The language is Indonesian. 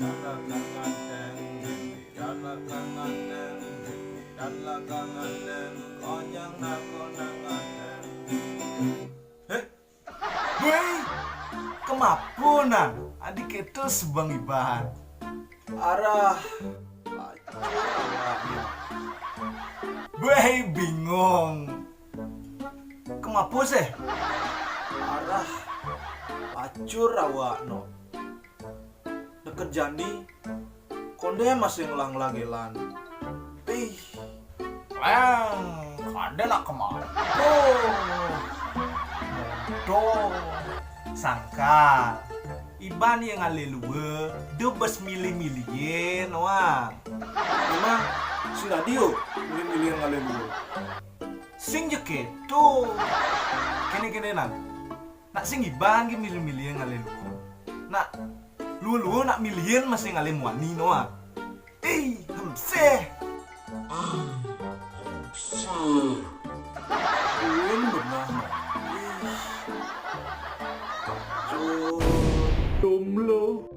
Weh, kemapunan adik itu sebang ibahan. Arah Weh, bingung. Kemapu sih? Arah acur awak no. Deket jandi konde masih ngelang lagelan. Ih, konde nak kemana? Bodoh. Sangka Iban yang ngalelue debes milih-milihin wah. Memang si radio milih-milih ngalelue. Sing je keto. Kene-kene nak sing Iban ge milih-milih ngalelue. Nak lu nak milihin masih ngalem wani noa. Hemseh. Kuin benar. Jomblo.